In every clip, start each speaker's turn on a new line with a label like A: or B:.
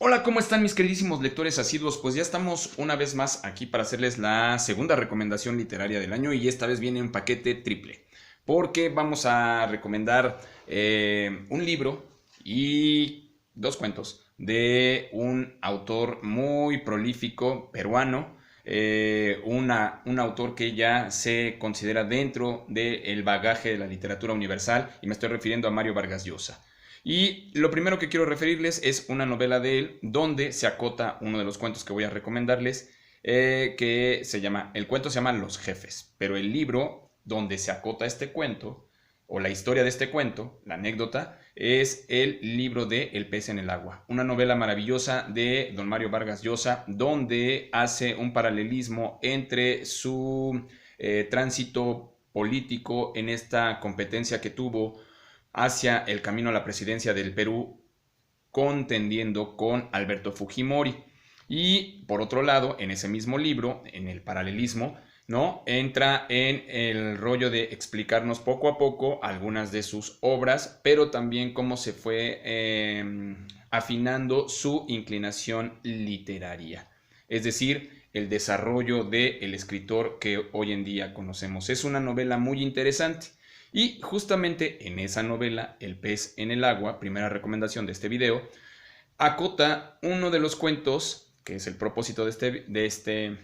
A: Hola, ¿cómo están mis queridísimos lectores asiduos? Pues ya estamos una vez más aquí para hacerles la segunda recomendación literaria del año y esta vez viene un paquete triple, porque vamos a recomendar un libro y dos cuentos de un autor muy prolífico peruano, un autor que ya se considera dentro del bagaje de la literatura universal y me estoy refiriendo a Mario Vargas Llosa. Y lo primero que quiero referirles es una novela de él donde se acota uno de los cuentos que voy a recomendarles, que se llama, el cuento se llama Los Jefes, pero el libro donde se acota este cuento, o la historia de este cuento, la anécdota, es el libro de El pez en el agua, una novela maravillosa de don Mario Vargas Llosa, donde hace un paralelismo entre su tránsito político en esta competencia que tuvo hacia el camino a la presidencia del Perú, contendiendo con Alberto Fujimori. Y por otro lado, en ese mismo libro, en el paralelismo, ¿no? Entra en el rollo de explicarnos poco a poco algunas de sus obras, pero también cómo se fue afinando su inclinación literaria. Es decir, el desarrollo del escritor que hoy en día conocemos. Es una novela muy interesante. Y justamente en esa novela, El pez en el agua, primera recomendación de este video, acota uno de los cuentos, que es el propósito de este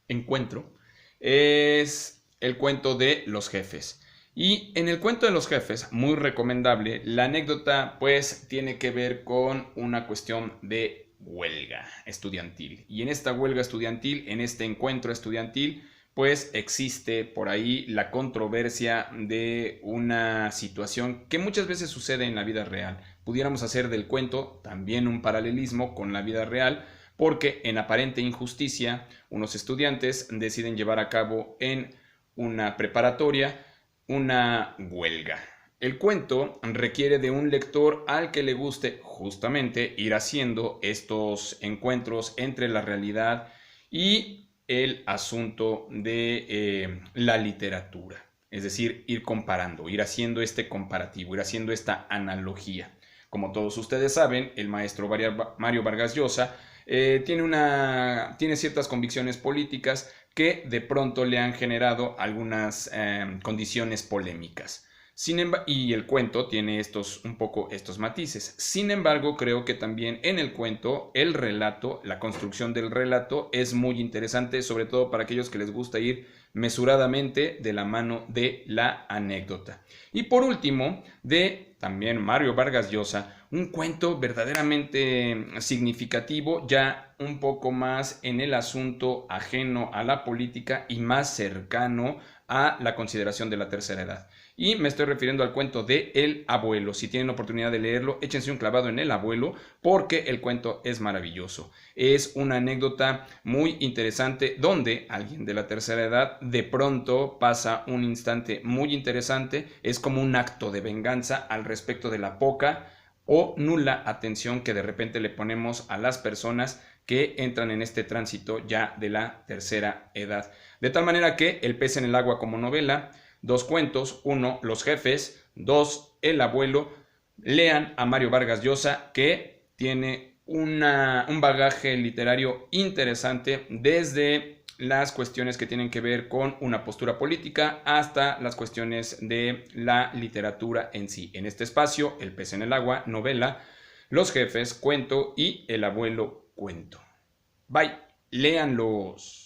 A: encuentro, es el cuento de Los Jefes. Y en el cuento de Los Jefes, muy recomendable, la anécdota pues tiene que ver con una cuestión de huelga estudiantil. Y en esta huelga estudiantil, en este encuentro estudiantil, pues existe por ahí la controversia de una situación que muchas veces sucede en la vida real. Pudiéramos hacer del cuento también un paralelismo con la vida real, porque en aparente injusticia unos estudiantes deciden llevar a cabo en una preparatoria una huelga. El cuento requiere de un lector al que le guste justamente ir haciendo estos encuentros entre la realidad y el asunto de la literatura. Es decir, ir comparando, ir haciendo este comparativo, ir haciendo esta analogía. Como todos ustedes saben, el maestro Mario Vargas Llosa tiene ciertas convicciones políticas que de pronto le han generado algunas condiciones polémicas. Y el cuento tiene un poco estos matices. Sin embargo, creo que también en el cuento, el relato, la construcción del relato es muy interesante, sobre todo para aquellos que les gusta ir mesuradamente de la mano de la anécdota. Y por último, de también Mario Vargas Llosa, un cuento verdaderamente significativo, ya un poco más en el asunto ajeno a la política y más cercano a la consideración de la tercera edad. Y me estoy refiriendo al cuento de El Abuelo. Si tienen oportunidad de leerlo, échense un clavado en El Abuelo porque el cuento es maravilloso. Es una anécdota muy interesante donde alguien de la tercera edad de pronto pasa un instante muy interesante. Es como un acto de venganza al respecto de la poca o nula atención que de repente le ponemos a las personas que entran en este tránsito ya de la tercera edad. De tal manera que El pez en el agua como novela, dos cuentos, uno, Los Jefes, dos, El Abuelo, lean a Mario Vargas Llosa que tiene un bagaje literario interesante desde las cuestiones que tienen que ver con una postura política hasta las cuestiones de la literatura en sí. En este espacio, El pez en el agua, novela, Los Jefes, cuento y El Abuelo, cuento. Bye, léanlos.